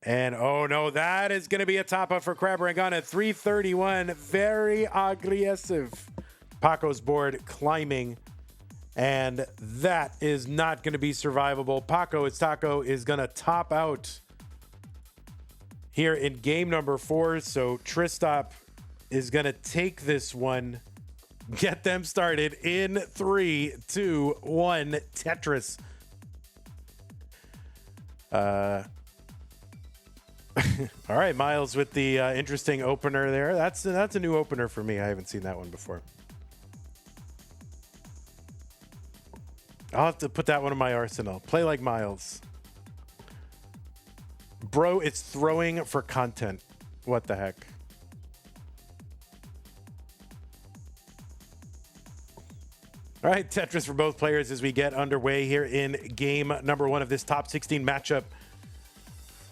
And oh no, that is going to be a top up for Crabrangon at 331. Very aggressive. Paco's board climbing. And that is not going to be survivable. Paco, it's Taco, is going to top out here in game number 4. So Tristop is going to take this one. Get them started in 3, 2, 1. Tetris. All right, Myles with the interesting opener there. That's a new opener for me. I haven't seen that one before. I'll have to put that one in my arsenal. Play like Myles. Bro, it's throwing for content. What the heck? All right, Tetris for both players as we get underway here in game number 1 of this top 16 matchup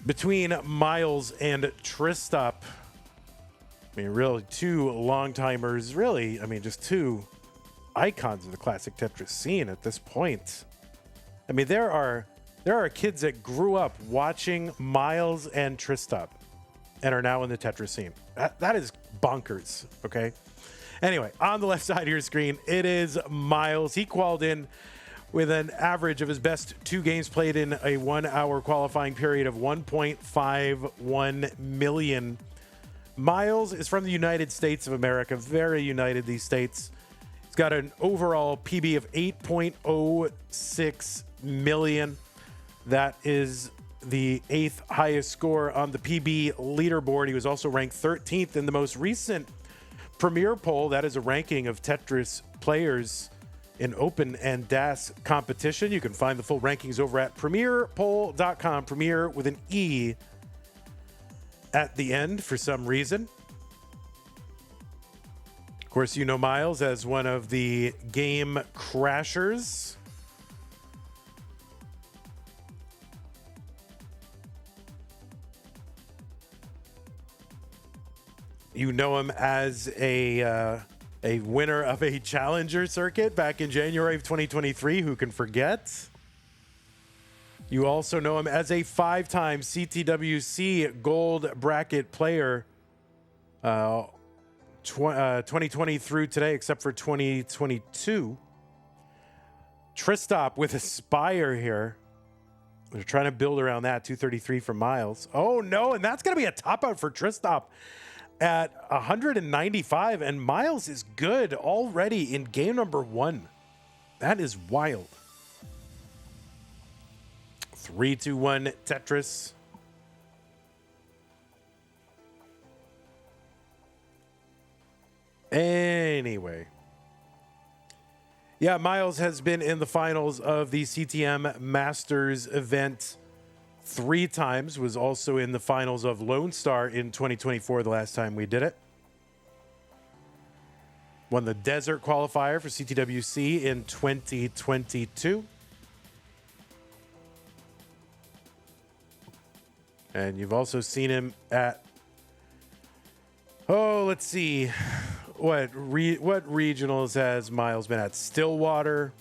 between Myles and Tristop. I mean, really, two long-timers. Really, I mean, just two icons of the classic Tetris scene at this point. I mean, there are kids that grew up watching Myles and Tristop and are now in the Tetris scene. That is bonkers, okay? Anyway, on the left side of your screen, it is Myles. He qualified in with an average of his best 2 games played in a 1-hour qualifying period of 1.51 million. Myles is from the United States of America, very united, these states. He's got an overall PB of 8.06 million. That is the 8th highest score on the PB leaderboard. He was also ranked 13th in the most recent Premier poll. That is a ranking of Tetris players in open and DAS competition. You can find the full rankings over at premierpoll.com. Premier with an E at the end for some reason. Of course, you know Myles as one of the game crashers. You know him as a winner of a challenger circuit back in January of 2023. Who can forget? You also know him as a 5-time CTWC gold bracket player. 2020 through today, except for 2022. Tristop with Aspire here. They're trying to build around that. 233 from Myles. Oh no, and that's going to be a top out for Tristop at 195, and Myles is good already in game number 1. That is wild. 3, 2, 1 Tetris. Anyway. Yeah, Myles has been in the finals of the CTM Masters event 3 times, was also in the finals of Lone Star in 2024, the last time we did it. Won the Desert Qualifier for CTWC in 2022. And you've also seen him at, let's see, what regionals has Myles been at? Stillwater,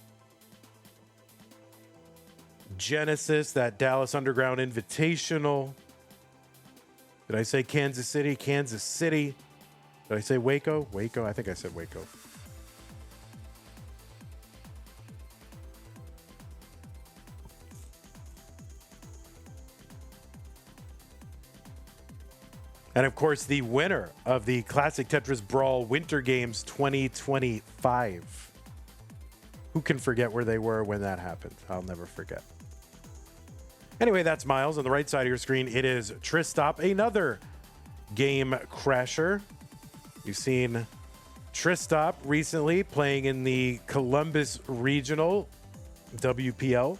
Genesis, that Dallas Underground Invitational. Did I say Kansas City? Kansas City. Did I say Waco? Waco? I think I said Waco. And of course, the winner of the Classic Tetris Brawl Winter Games 2025. Who can forget where they were when that happened? I'll never forget. Anyway, that's Myles. On the right side of your screen, it is Tristop, another game crasher. You've seen Tristop recently playing in the Columbus Regional WPL.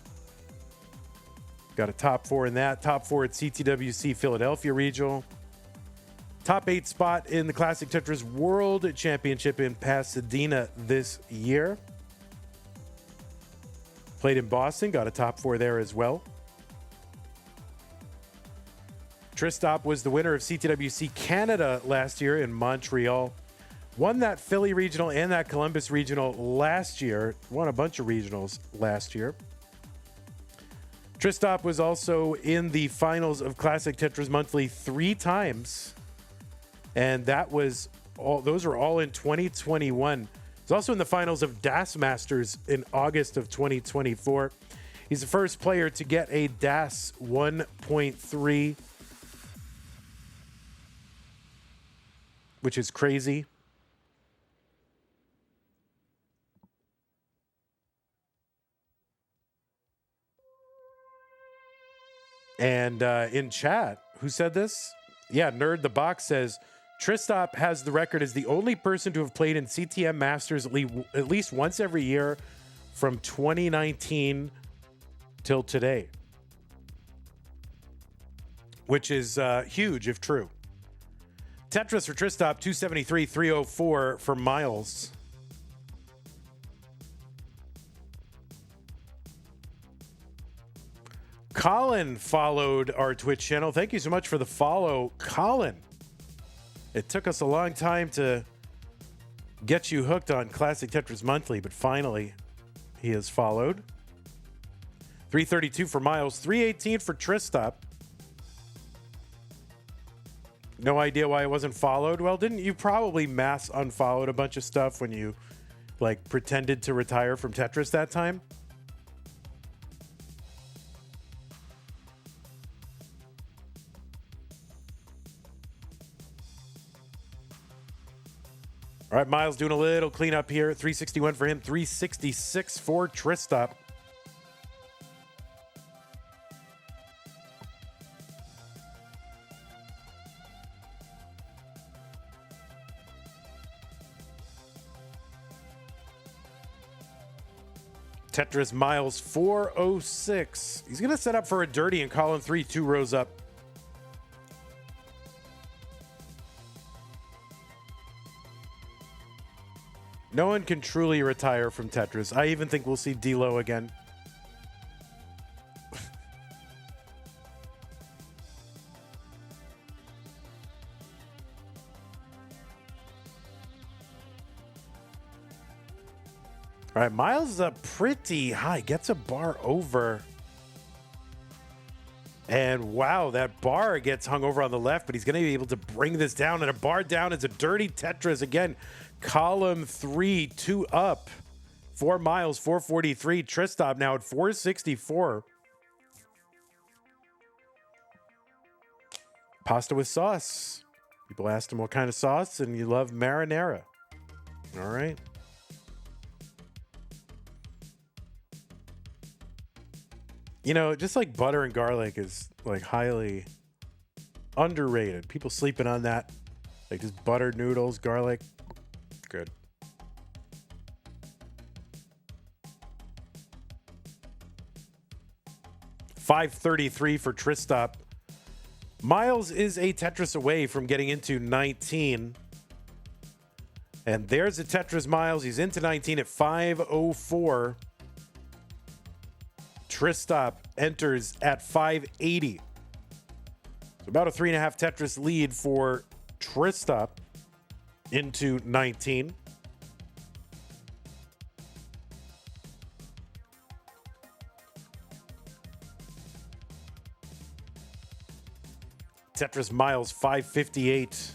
Got a top 4 in that. Top 4 at CTWC Philadelphia Regional. Top 8 spot in the Classic Tetris World Championship in Pasadena this year. Played in Boston, got a top 4 there as well. Tristop was the winner of CTWC Canada last year in Montreal. Won that Philly Regional and that Columbus Regional last year. Won a bunch of regionals last year. Tristop was also in the finals of Classic Tetris Monthly 3 times. And that was all, those were all in 2021. He's also in the finals of DAS Masters in August of 2024. He's the first player to get a DAS 1.3, which is crazy. And in chat, who said this? Yeah, Nerd the Box says, Tristop has the record as the only person to have played in CTM Masters at least once every year from 2019 till today. Which is huge if true. Tetris for Tristop, 273, 304 for Myles. Colin followed our Twitch channel. Thank you so much for the follow, Colin. It took us a long time to get you hooked on Classic Tetris Monthly, but finally he has followed. 332 for Myles, 318 for Tristop. No idea why it wasn't followed. Well, didn't you probably mass unfollowed a bunch of stuff when you like pretended to retire from Tetris that time? All right, Myles doing a little cleanup here. 361 for him, 366 for Tristop. Tetris Myles 406. He's going to set up for a dirty and call in 3, 2 rows up. No one can truly retire from Tetris. I even think we'll see D-Lo again. All right, Myles is up pretty high. Gets a bar over. And wow, that bar gets hung over on the left, but he's going to be able to bring this down. And a bar down is a dirty Tetris again. Column 3, 2 up for Myles, 443. Tristop now at 464. Pasta with sauce. People asked him what kind of sauce, and you love marinara. All right. You know, just like butter and garlic is like highly underrated. People sleeping on that. Like just buttered noodles, garlic. Good. $533 for Tristop. Myles is a Tetris away from getting into 19. And there's a Tetris Myles. He's into 19 at 504. Tristop enters at 580. So about a 3.5 Tetris lead for Tristop into 19. Tetris Myles 558.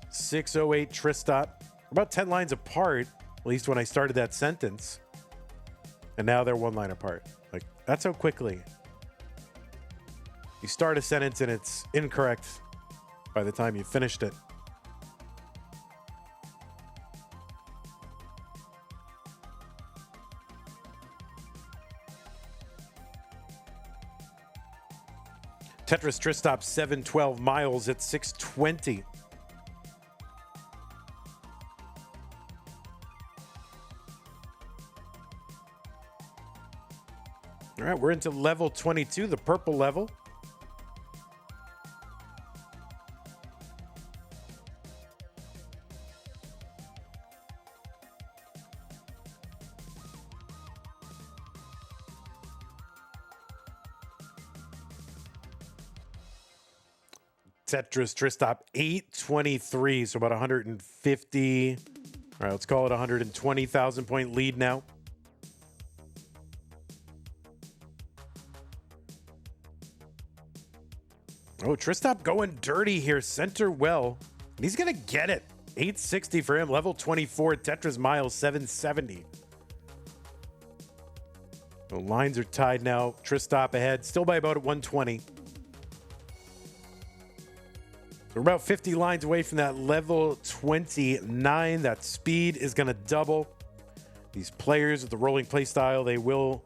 608 Tristop. About 10 lines apart, at least when I started that sentence. And now they're 1 line apart. Like, that's how quickly you start a sentence and it's incorrect by the time you finished it. Tetris Tristop 712, Myles at 620. All right, we're into level 22, the purple level. Tetris Tristop 823, so about 150. All right, let's call it 120,000 point lead now. Oh, Tristop going dirty here. Center well. And he's going to get it. 860 for him. Level 24. Tetris Myles 770. The lines are tied now. Tristop ahead. Still by about 120. We're about 50 lines away from that level 29. That speed is going to double. These players with the rolling play style, they will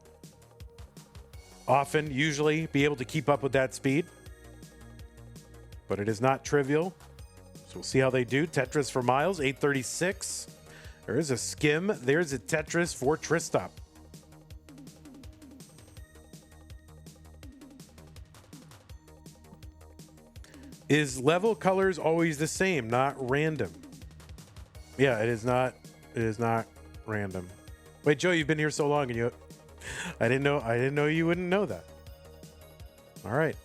often, usually, be able to keep up with that speed. But it is not trivial. So we'll see how they do. Tetris for Myles, 836. There is a skim. There's a Tetris for Tristop. Is level colors always the same, not random? Yeah, it is not. It is not random. Wait, Joe, you've been here so long, and I didn't know you wouldn't know that. All right,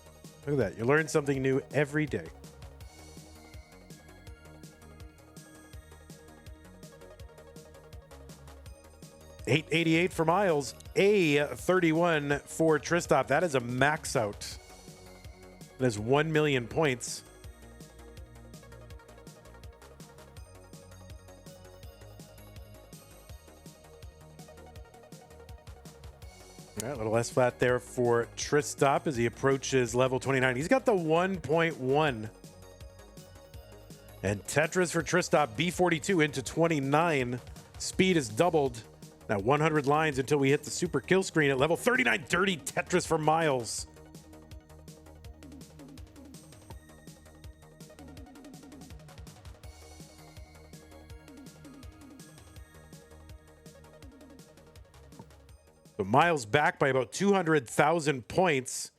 look at that. You learn something new every day. $888 for Myles, A31 for Tristop. That is a max out. That is 1 million points. All right, a little less flat there for Tristop as he approaches level 29. He's got the 1.1. And Tetris for Tristop, B42 into 29. Speed is doubled. Now 100 lines until we hit the super kill screen at level 39. Dirty Tetris for Myles. So Myles back by about 200,000 points.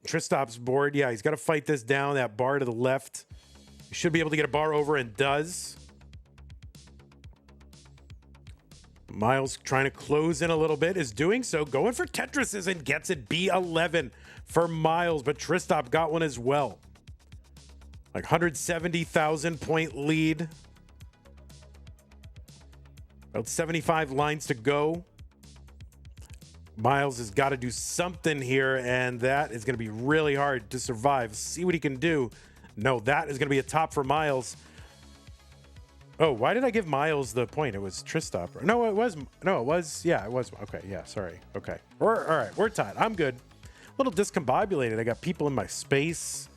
Tristop's board. Yeah, he's got to fight this down. That bar to the left. He should be able to get a bar over and does. Myles trying to close in a little bit, is doing so. Going for Tetrises and gets it. B11 for Myles, but Tristop got one as well. Like 170,000 point lead. About 75 lines to go. Myles has got to do something here, and that is going to be really hard to survive. See what he can do. No, that is going to be a top for Myles. Oh, why did I give Myles the point? It was Tristop. No, it was. No, it was. Yeah, it was. Okay, yeah, sorry. Okay. All right. We're tied. I'm good. A little discombobulated. I got people in my space.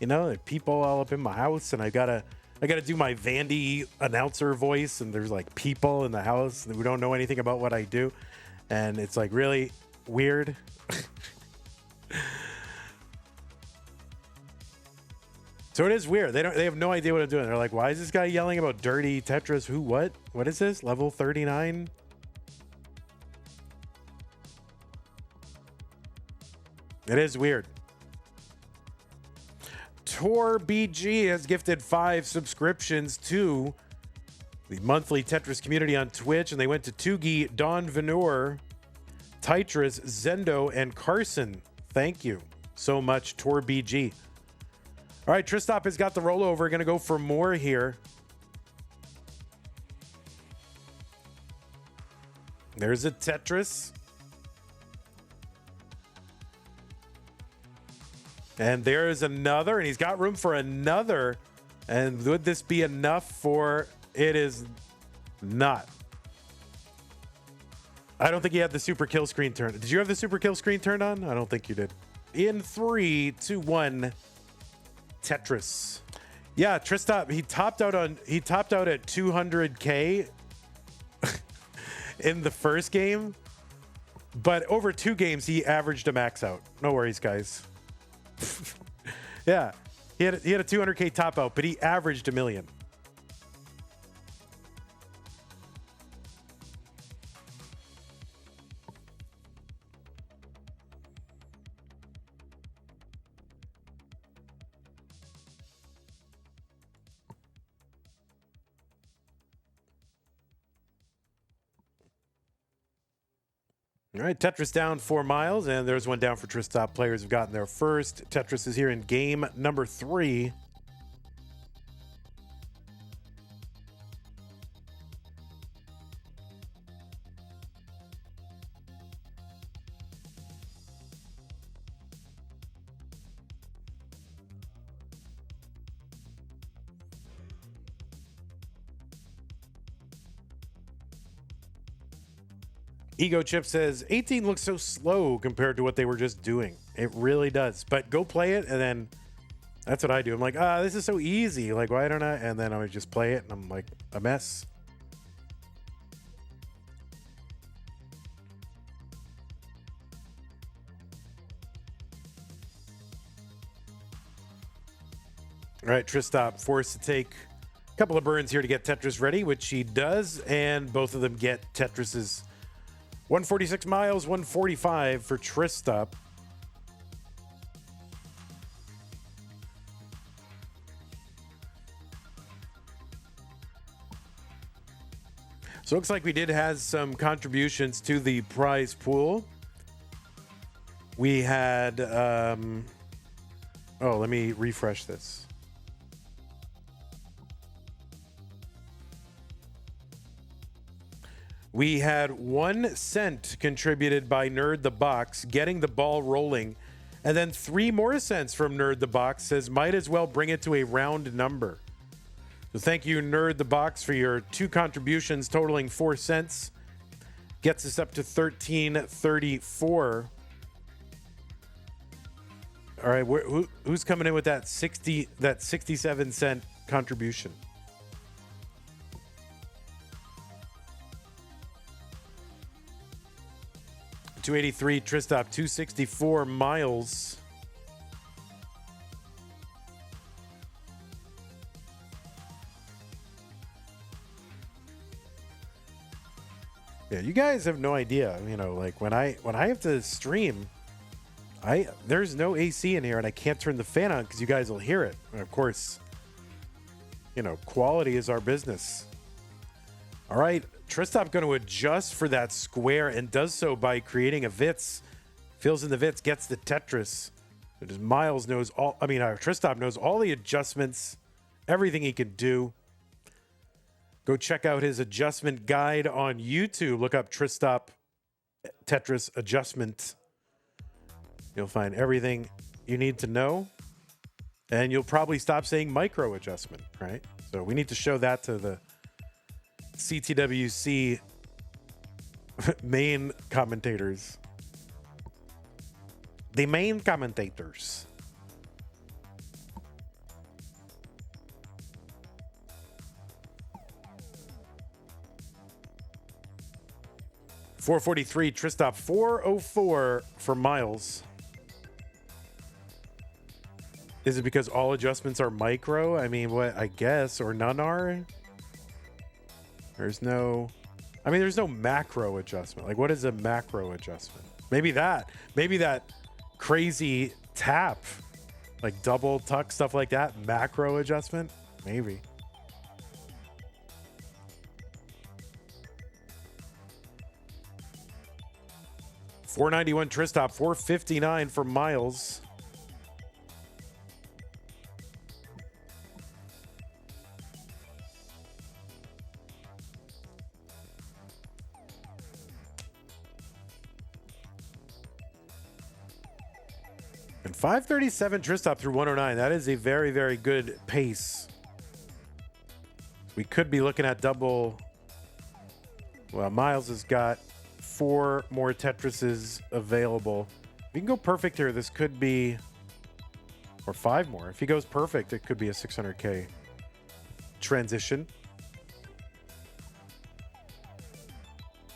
You know, people all up in my house, and I gotta do my Vandy announcer voice, and there's like people in the house that we don't know anything about what I do. And it's like really weird. So it is weird. They have no idea what I'm doing. They're like, why is this guy yelling about dirty Tetris? Who, what? What is this? Level 39? It is weird. Tor BG has gifted 5 subscriptions to the monthly Tetris community on Twitch, and they went to Tugi, Don Venur, Tetris, Zendo, and Carson. Thank you so much, Tor BG. All right, Tristop has got the rollover. Going to go for more here. There's a Tetris. And there's another, and he's got room for another. And would this be enough for... It is not. I don't think he had the super kill screen turned. Did you have the super kill screen turned on? I don't think you did. In 3, 2, 1, Tetris. Yeah, Tristop, he topped out at 200K in the first game, but over 2 games he averaged a max out. No worries, guys. Yeah, he had a 200K top out, but he averaged 1 million. All right, Tetris down for Myles, and there's one down for Tristop. Players have gotten there first. Tetris is here in game number 3. Ego Chip says 18 looks so slow compared to what they were just doing. It really does. But go play it, and then that's what I do. I'm like, this is so easy. Like, why don't I? And then I would just play it, and I'm like, a mess. All right, Tristop forced to take a couple of burns here to get Tetris ready, which he does, and both of them get Tetris's 146 Myles, 145 for Tristop. So it looks like we did have some contributions to the prize pool. We had, let me refresh this. We had 1 cent contributed by Nerd the Box, getting the ball rolling. And then 3 more cents from Nerd the Box says, might as well bring it to a round number. So thank you, Nerd the Box, for your 2 contributions totaling 4 cents. Gets us up to $13.34. All right, who's coming in with that 67-cent contribution? $283 Tristop, $264 Myles. Yeah, you guys have no idea. You know, like when I have to stream, there's no AC in here, and I can't turn the fan on because you guys will hear it. And of course, you know, quality is our business. All right, Tristop going to adjust for that square and does so by creating a Vitz. Fills in the Vitz, gets the Tetris. Myles knows all. I mean, Tristop knows all the adjustments, everything he can do. Go check out his adjustment guide on YouTube. Look up Tristop Tetris adjustment. You'll find everything you need to know. And you'll probably stop saying micro adjustment, right? So we need to show that to the CTWC main commentators. The main commentators. $443 Tristop, $404 for Myles. Is it because all adjustments are micro? I mean, what, I guess, or none are? There's no macro adjustment. Like, what is a macro adjustment? Maybe that crazy tap, like double tuck, stuff like that. Macro adjustment? Maybe. $491 Tristop, $459 for Myles. And 537 Tristop through 109. That is a very, very good pace. We could be looking at double. Well, Myles has got 4 more Tetrises available. If he can go perfect here, this could be, or 5 more. If he goes perfect, it could be a 600K transition.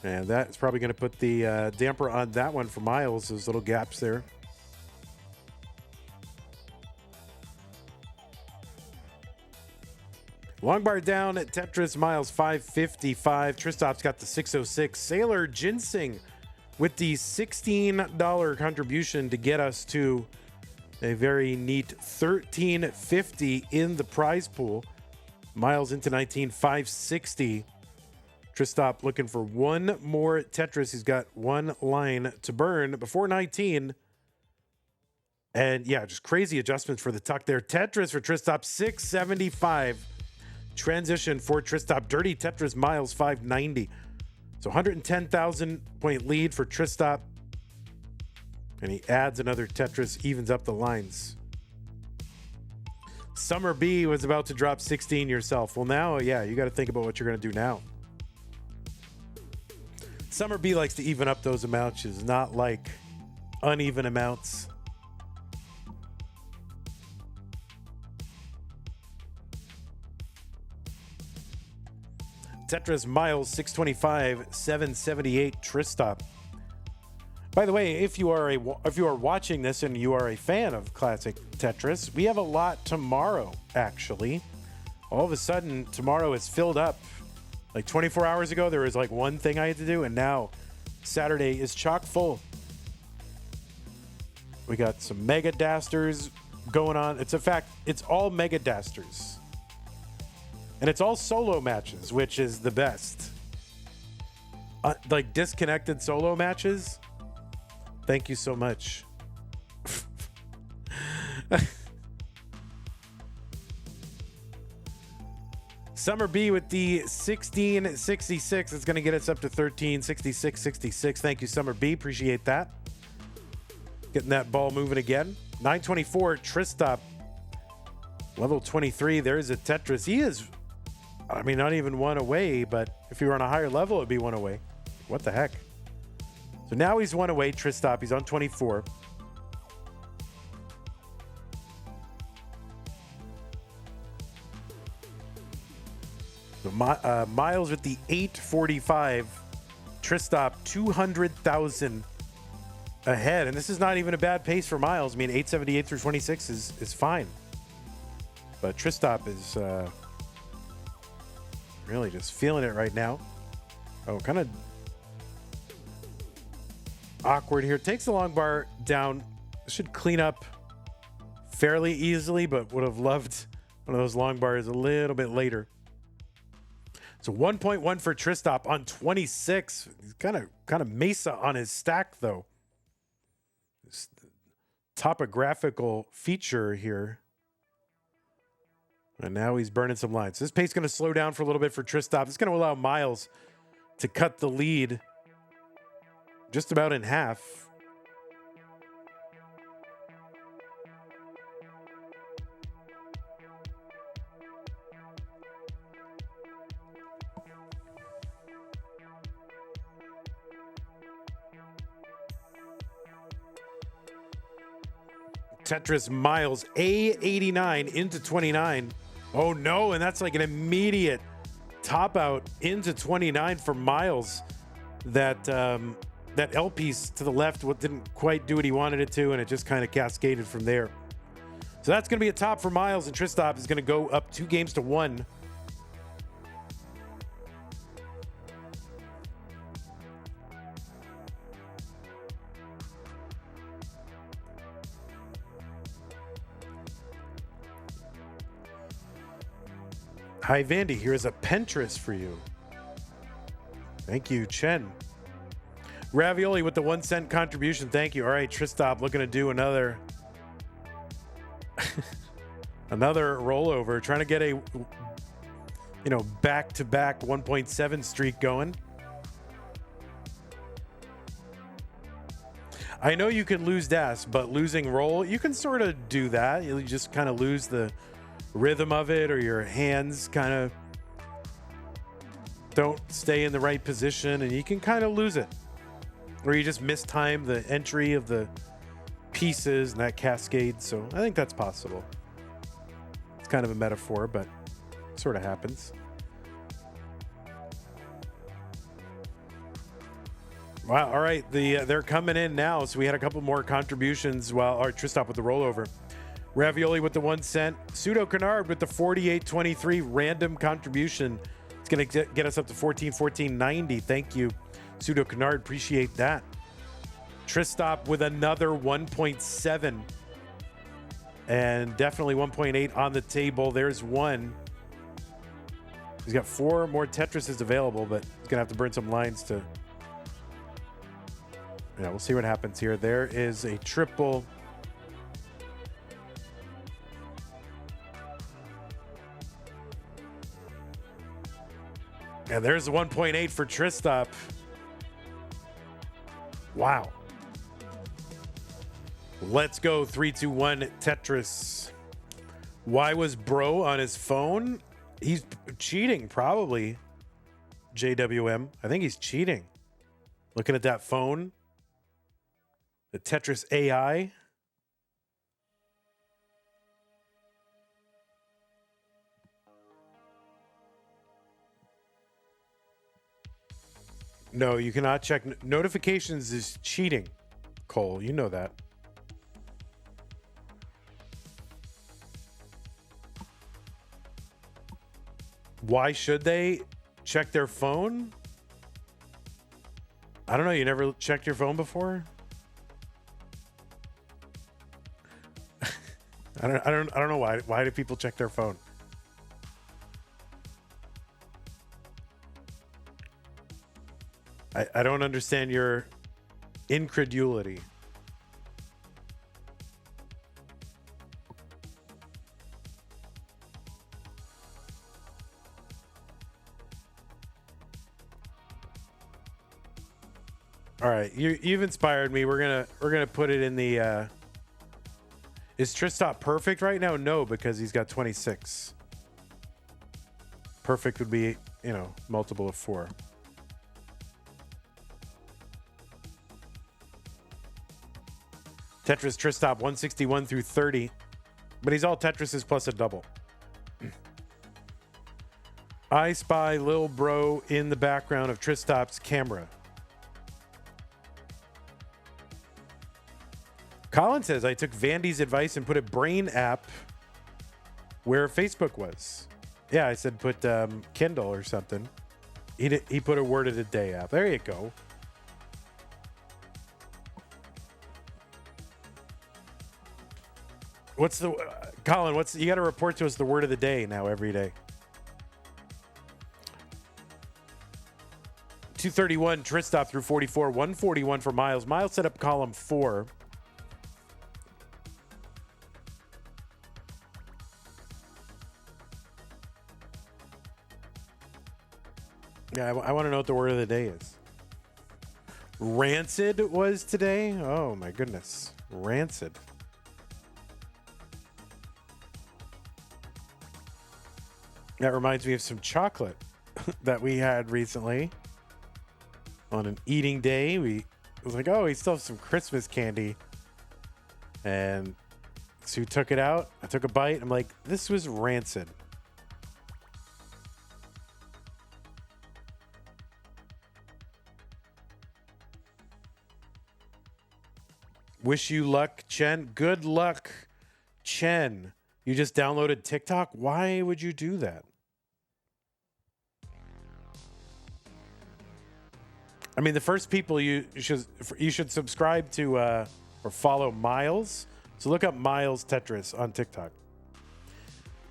And that's probably going to put the damper on that one for Myles. Those little gaps there. Long bar down at Tetris, Myles 555. Tristop's got the 606. Sailor Ginseng with the $16 contribution to get us to a very neat $13.50 in the prize pool. Myles into 19, 560. Tristop looking for 1 more Tetris. He's got 1 line to burn before 19. And yeah, just crazy adjustments for the tuck there. Tetris for Tristop, 675. Transition for Tristop. Dirty Tetris, Myles 590. So 110,000 point lead for Tristop. And he adds another Tetris, evens up the lines. Summer B was about to drop 16 yourself. Well, now, yeah, you got to think about what you're going to do now. Summer B likes to even up those amounts, not like uneven amounts. Tetris Myles 625 778 Tristop. By the way, if you are watching this and you are a fan of classic Tetris, we have a lot tomorrow. Actually, all of a sudden tomorrow is filled up. Like 24 hours ago, there was like one thing I had to do, and now Saturday is chock full. We got some Mega Dasters going on. It's a fact, it's all Mega Dasters. And it's all solo matches, which is the best. Like disconnected solo matches. Thank you so much. Summer B with the 1666 is going to get us up to 1366.66. Thank you, Summer B. Appreciate that. Getting that ball moving again. 924 Tristop. Level 23. There's a Tetris. He is, I mean, not even one away, but if he were on a higher level, it'd be one away. What the heck? So now he's one away, Tristop. He's on 24. So Myles with the 845. Tristop 200,000 ahead. And this is not even a bad pace for Myles. I mean, 878 through 26 is fine. But Tristop is really just feeling it right now. Oh, kind of awkward here. Takes the long bar down. Should clean up fairly easily, but would have loved one of those long bars a little bit later. So 1.1 for Tristop on 26. He's kind of Mesa on his stack, though. This topographical feature here. And now he's burning some lines. This pace is going to slow down for a little bit for Tristop. It's going to allow Myles to cut the lead just about in half. Tetris Myles A89 into 29. Oh no, and that's like an immediate top out into 29 for Myles. That that L piece to the left didn't quite do what he wanted it to, and it just kind of cascaded from there. So that's going to be a top for Myles, and Tristop is going to go up 2 games to 1. Hi, Vandy. Here's a Pentris for you. Thank you, Chen. Ravioli with the 1 cent contribution. Thank you. All right, Tristop looking to do another another rollover. Trying to get a back-to-back 1.7 streak going. I know you can lose DAS, but losing roll, you can sort of do that. You just kind of lose the rhythm of it, or your hands kind of don't stay in the right position, and you can kind of lose it. Or you just mistime the entry of the pieces and that cascade. So I think that's possible. It's kind of a metaphor, but it sort of happens. Wow. All right. They're coming in now. So we had a couple more contributions while Tristop with the rollover. Ravioli with the 1 cent. Pseudo Canard with the 48.23 random contribution. It's going to get us up to 14.90. Thank you, Pseudo Canard. Appreciate that. Tristop with another 1.7. And definitely 1.8 on the table. There's one. He's got 4 more Tetrises available, but he's going to have to burn some lines to... Yeah, we'll see what happens here. There is a triple. And there's the 1.8 for Tristop. Wow. Let's go. 3, 2, 1 Tetris. Why was Bro on his phone? He's cheating, probably. JWM. I think he's cheating. Looking at that phone. The Tetris AI. No, you cannot check notifications is cheating. Cole, you know that. Why should they check their phone? I don't know. You never checked your phone before? I don't know why. Why do people check their phone? I don't understand your incredulity. All right, you've inspired me. We're gonna put it in the. Is Tristop perfect right now? No, because he's got 26. Perfect would be, multiple of 4. Tetris Tristop 161 through 30, but he's all Tetrises plus a double. I spy Lil Bro in the background of Tristop's camera. Colin says, I took Vandy's advice and put a brain app where Facebook was. Yeah, I said put Kindle or something. He put a word of the day app. There you go. What's the Colin? You got to report to us the word of the day now every day. 231 Tristop through 44, 141 for Myles. Myles set up column 4. Yeah, I want to know what the word of the day is. Rancid was today? Oh my goodness. Rancid. That reminds me of some chocolate that we had recently. On an eating day, we was like, oh, we still have some Christmas candy. And Sue took it out. I took a bite. I'm like, this was rancid. Wish you luck, Chen. Good luck, Chen. You just downloaded TikTok? Why would you do that? I mean, the first people you should subscribe to or follow Myles. So look up Myles Tetris on TikTok.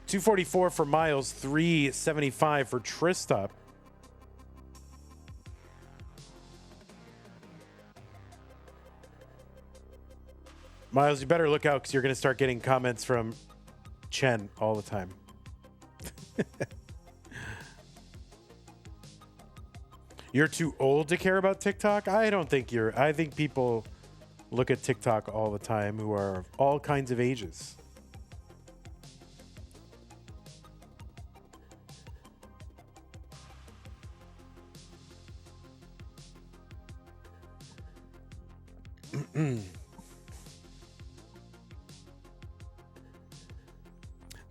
244 for Myles, 375 for Tristop. Myles, you better look out because you're going to start getting comments from Chen all the time. You're too old to care about TikTok? I don't think I think people look at TikTok all the time who are of all kinds of ages.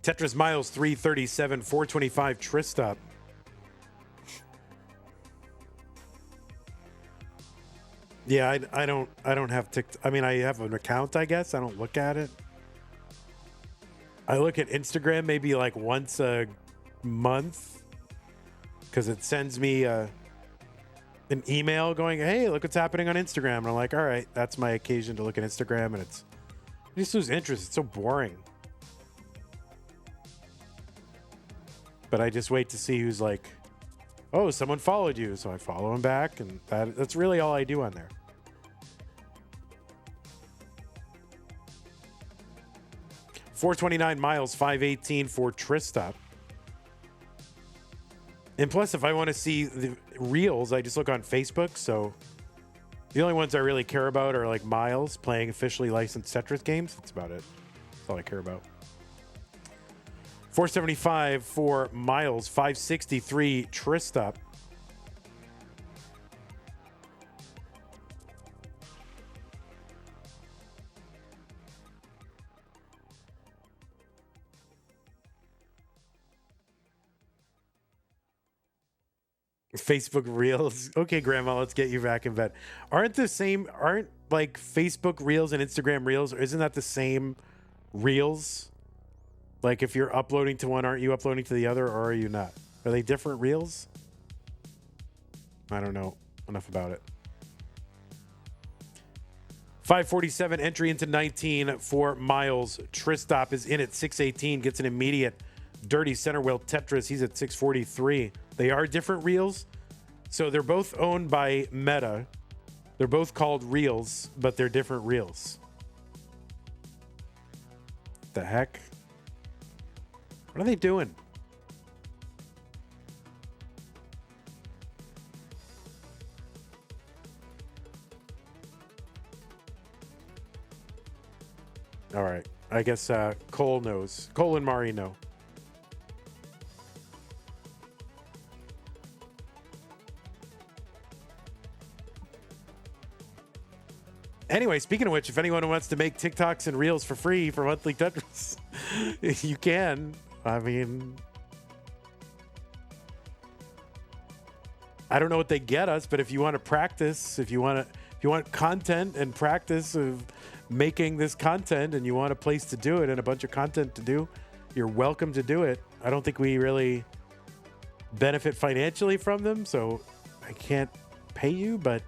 Tetris Myles 337, 425 Tristop. Yeah, I don't have TikTok. I mean, I have an account, I guess. I don't look at it. I look at Instagram maybe like once a month because it sends me an email going, hey, look what's happening on Instagram. And I'm like, all right, that's my occasion to look at Instagram. And I just lose interest. It's so boring. But I just wait to see who's like, oh, someone followed you. So I follow him back. And that's really all I do on there. $429 Myles, 518 for Tristop. And plus, if I want to see the reels, I just look on Facebook. So the only ones I really care about are like Myles playing officially licensed Tetris games. That's about it. That's all I care about. 475 for Myles, 563 Tristop. Facebook Reels. Okay, Grandma, let's get you back in bed. Aren't like Facebook Reels and Instagram Reels, or isn't that the same Reels? Like if you're uploading to one, aren't you uploading to the other, or are you not? Are they different Reels? I don't know enough about it. 547 entry into 19 for Myles. Tristop is in at 618, gets an immediate dirty center wheel Tetris. He's at 643. They are different reels. So they're both owned by Meta. They're both called reels, but they're different reels. The heck? What are they doing? All right. I guess Cole knows. Cole and Mari know. Anyway, speaking of which, if anyone wants to make TikToks and Reels for free for monthly Tetris, you can. I mean, I don't know what they get us, but if you want to practice, if you want content and practice of making this content, and you want a place to do it and a bunch of content to do, you're welcome to do it. I don't think we really benefit financially from them, so I can't pay you, but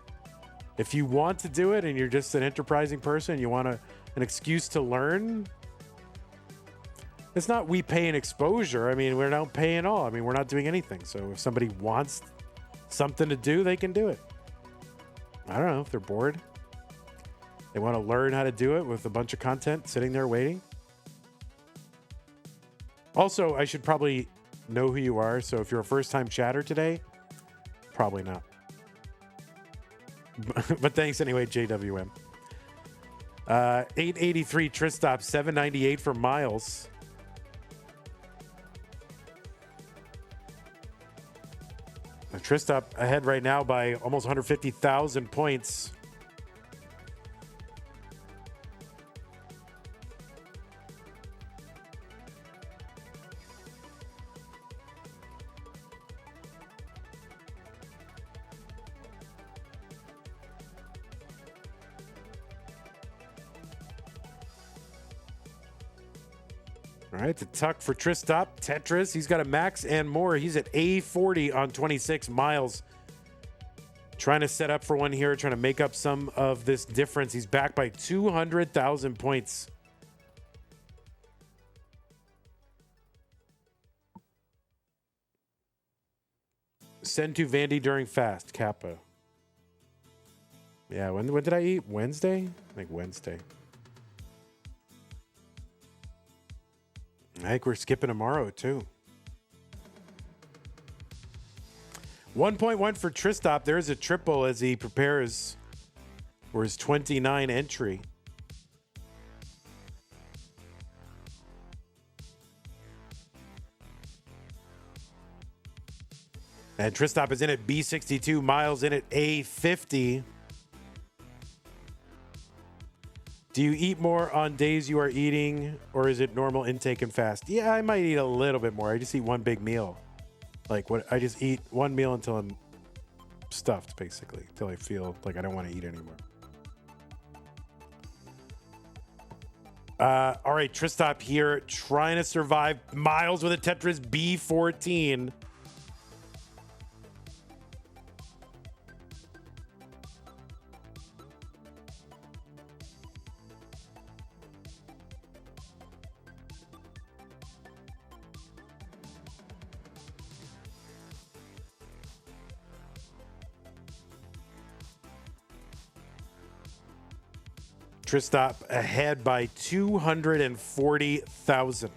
if you want to do it and you're just an enterprising person, you want an excuse to learn, it's not we pay an exposure. I mean, we're not paying all. I mean, we're not doing anything. So if somebody wants something to do, they can do it. I don't know if they're bored. They want to learn how to do it with a bunch of content sitting there waiting. Also, I should probably know who you are. So if you're a first-time chatter today, probably not. But thanks anyway, JWM. 883 Tristop, 798 for Myles. Tristop ahead right now by almost 150,000 points. All right, the tuck for Tristop. Tetris, he's got a max and more. He's at A40 on 26. Myles trying to set up for one here, trying to make up some of this difference. He's back by 200,000 points. Send to Vandy during fast, Kappa. Yeah, when did I eat? Wednesday? I think Wednesday. I think we're skipping tomorrow, too. 1.1 for Tristop. There's a triple as he prepares for his 29 entry. And Tristop is in at B62. Myles in at A50. Do you eat more on days you are eating, or is it normal intake and fast? Yeah, I might eat a little bit more. I just eat one big meal. Like what? I just eat one meal until I'm stuffed, basically, until I feel like I don't want to eat anymore. All right, Tristop here trying to survive. Myles with a Tetris B14. Tristop ahead by 240,000.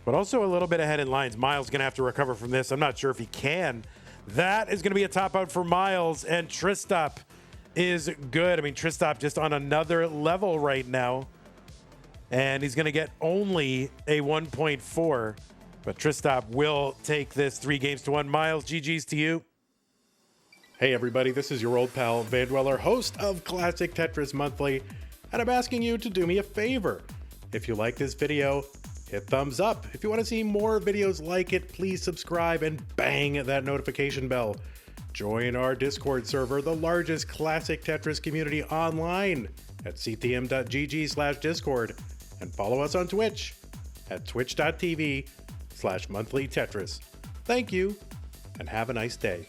But also a little bit ahead in lines. Myles going to have to recover from this. I'm not sure if he can. That is going to be a top out for Myles, and Tristop is good. I mean, Tristop just on another level right now, and he's going to get only a 1.4. But Tristop will take this 3-1. Myles, GG's to you. Hey everybody, this is your old pal Vandweller, host of Classic Tetris Monthly, and I'm asking you to do me a favor. If you like this video, hit thumbs up. If you want to see more videos like it, please subscribe and bang that notification bell. Join our Discord server, the largest classic Tetris community online, at ctm.gg/discord, and follow us on Twitch at twitch.tv/monthlytetris. Thank you, and have a nice day.